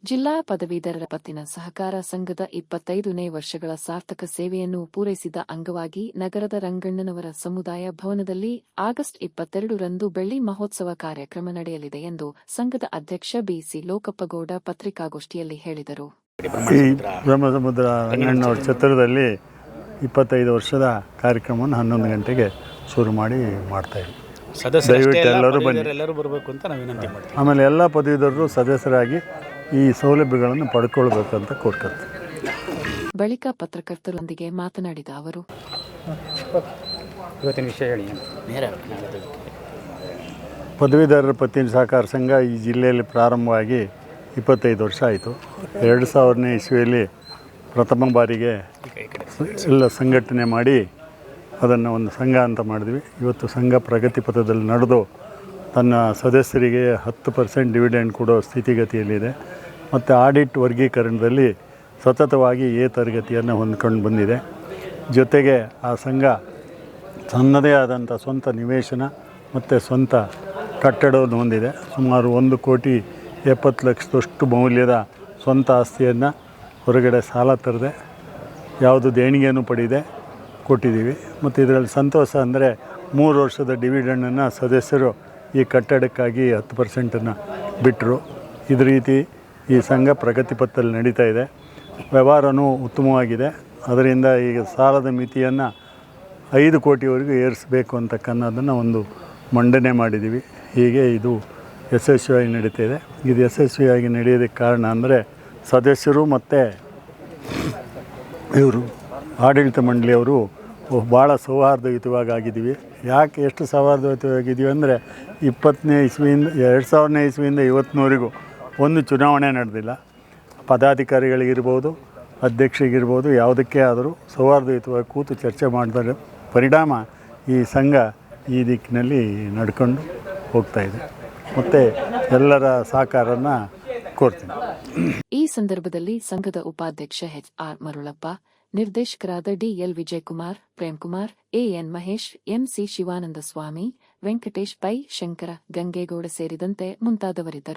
ಜಿಲ್ಲಾ ಪದವೀಧರರ ಪತ್ತಿನ ಸಹಕಾರ ಸಂಘದ 25ನೇ ವರ್ಷಗಳ ಸಾರ್ಥಕ ಸೇವೆಯನ್ನು ಪೂರೈಸಿದ ಅಂಗವಾಗಿ ನಗರದ ರಂಗಣ್ಣನವರ ಸಮುದಾಯ ಭವನದಲ್ಲಿ ಆಗಸ್ಟ್ 22ರಂದು ಬೆಳ್ಳಿ ಮಹೋತ್ಸವ ಕಾರ್ಯಕ್ರಮ ನಡೆಯಲಿದೆ ಎಂದು ಸಂಘದ ಅಧ್ಯಕ್ಷ ಬಿಸಿ ಲೋಕಪ್ಪಗೌಡ ಪತ್ರಿಕಾಗೋಷ್ಠಿಯಲ್ಲಿ ಹೇಳಿದರು. ಈ ಬ್ರಹ್ಮಸಮುದ್ರ ರಂಗಣ್ಣನವರ ಛತ್ರದಲ್ಲಿ 25 ವರ್ಷದ ಕಾರ್ಯಕ್ರಮವನ್ನು 11 ಗಂಟೆಗೆ ಶುರು ಮಾಡ್ತಾಯಿದ್ವಿ. ದಯವಿಟ್ಟು ಎಲ್ಲರೂ ಬನ್ನಿ. ಆಮೇಲೆ ಎಲ್ಲ ಪದವೀಧರರು ಸದಸ್ಯರಾಗಿ ಈ ಸೌಲಭ್ಯಗಳನ್ನು ಪಡ್ಕೊಳ್ಬೇಕಂತ ಕೋರ್ಕತ್ತೀವಿ. ಬಳಿಕ ಪತ್ರಕರ್ತರೊಂದಿಗೆ ಮಾತನಾಡಿದ ಅವರು, ಪದವೀಧರರ ಪತ್ತಿನ ಸಹಕಾರ ಸಂಘ ಈ ಜಿಲ್ಲೆಯಲ್ಲಿ ಪ್ರಾರಂಭವಾಗಿ 25 ವರ್ಷ ಆಯಿತು. 2000ನೇ ಇಸ್ವಿಯಲ್ಲಿ ಪ್ರಥಮ ಬಾರಿಗೆ ಎಲ್ಲ ಸಂಘಟನೆ ಮಾಡಿ ಅದನ್ನು ಒಂದು ಸಂಘ ಅಂತ ಮಾಡಿದ್ವಿ. ಇವತ್ತು ಸಂಘ ಪ್ರಗತಿ ಪಥದಲ್ಲಿ ನಡೆದು ತನ್ನ ಸದಸ್ಯರಿಗೆ 10% ಡಿವಿಡೆಂಡ್ ಕೊಡೋ ಸ್ಥಿತಿಗತಿಯಲ್ಲಿದೆ. ಮತ್ತು ಆಡಿಟ್ ವರ್ಗೀಕರಣದಲ್ಲಿ ಸತತವಾಗಿ ಎ ತರಗತಿಯನ್ನು ಹೊಂದ್ಕೊಂಡು ಬಂದಿದೆ. ಜೊತೆಗೆ ಆ ಸಂಘ ತನ್ನದೇ ಆದಂಥ ಸ್ವಂತ ನಿವೇಶನ ಮತ್ತು ಸ್ವಂತ ಕಟ್ಟಡವನ್ನು ಹೊಂದಿದೆ. ಸುಮಾರು 1,70,00,000 ಮೌಲ್ಯದ ಸ್ವಂತ ಆಸ್ತಿಯನ್ನು ಹೊರಗಡೆ ಸಾಲ ತರದೆ ಯಾವುದು ದೇಣಿಗೆಯನ್ನು ಪಡೆಯದೆ ಕೊಟ್ಟಿದ್ದೀವಿ. ಮತ್ತು ಇದರಲ್ಲಿ ಸಂತೋಷ ಅಂದರೆ 3 ವರ್ಷದ ಡಿವಿಡೆಂಡನ್ನು ಸದಸ್ಯರು ಈ ಕಟ್ಟಡಕ್ಕಾಗಿ 10%ನ್ನು ಬಿಟ್ಟರು. ಇದೇ ರೀತಿ ಈ ಸಂಘ ಪ್ರಗತಿ ಪಥದಲ್ಲಿ ನಡೀತಾ ಇದೆ. ವ್ಯವಹಾರವೂ ಉತ್ತಮವಾಗಿದೆ. ಅದರಿಂದ ಈಗ ಸಾಲದ ಮಿತಿಯನ್ನು 5 ಕೋಟಿವರೆಗೂ ಏರಿಸಬೇಕು ಅಂತಕ್ಕನ್ನೋದನ್ನು ಒಂದು ಮಂಡನೆ ಮಾಡಿದ್ದೀವಿ. ಹೀಗೆ ಇದು ಯಶಸ್ವಿಯಾಗಿ ನಡೀತಾ ಇದೆ. ಇದು ಯಶಸ್ವಿಯಾಗಿ ನಡೆಯೋದಕ್ಕೆ ಕಾರಣ ಅಂದರೆ ಸದಸ್ಯರು ಮತ್ತು ಇವರು ಆಡಳಿತ ಮಂಡಳಿಯವರು ಭಾಳ ಸೌಹಾರ್ದಯುತವಾಗಿ ಆಗಿದ್ದೀವಿ. ಯಾಕೆ ಎಷ್ಟು ಸೌಹಾರ್ದಯುತವಾಗಿದ್ದೀವಿ ಅಂದರೆ 2000ನೇ ಇಸ್ವಿಯಿಂದ ಇವತ್ತಿನವರೆಗೂ ಒಂದು ಚುನಾವಣೆ ನಡೆದಿಲ್ಲ. ಪದಾಧಿಕಾರಿಗಳಿಗಿರ್ಬೋದು, ಅಧ್ಯಕ್ಷರಿಗಿರ್ಬೋದು, ಯಾವುದಕ್ಕೆ ಆದರೂ ಸೌಹಾರ್ದಯುತವಾಗಿ ಕೂತು ಚರ್ಚೆ ಮಾಡಿದ ಪರಿಣಾಮ ಈ ಸಂಘ ಈ ದಿಕ್ಕಿನಲ್ಲಿ ನಡ್ಕೊಂಡು ಹೋಗ್ತಾಯಿದೆ. ಮತ್ತು ಎಲ್ಲರ ಸಹಕಾರನ ಕೋರ್ತೀನಿ. ಈ ಸಂದರ್ಭದಲ್ಲಿ ಸಂಘದ ಉಪಾಧ್ಯಕ್ಷ HR ಮರುಳಪ್ಪ, ನಿರ್ದೇಶಕರಾದ DL Vijayakumar, Premkumar, AN Mahesh, MC Shivananda Swamy, Venkatesh Pai, Shankara, Gangegowda ಸೇರಿದಂತೆ ಮುಂತಾದವರಿದ್ದರು.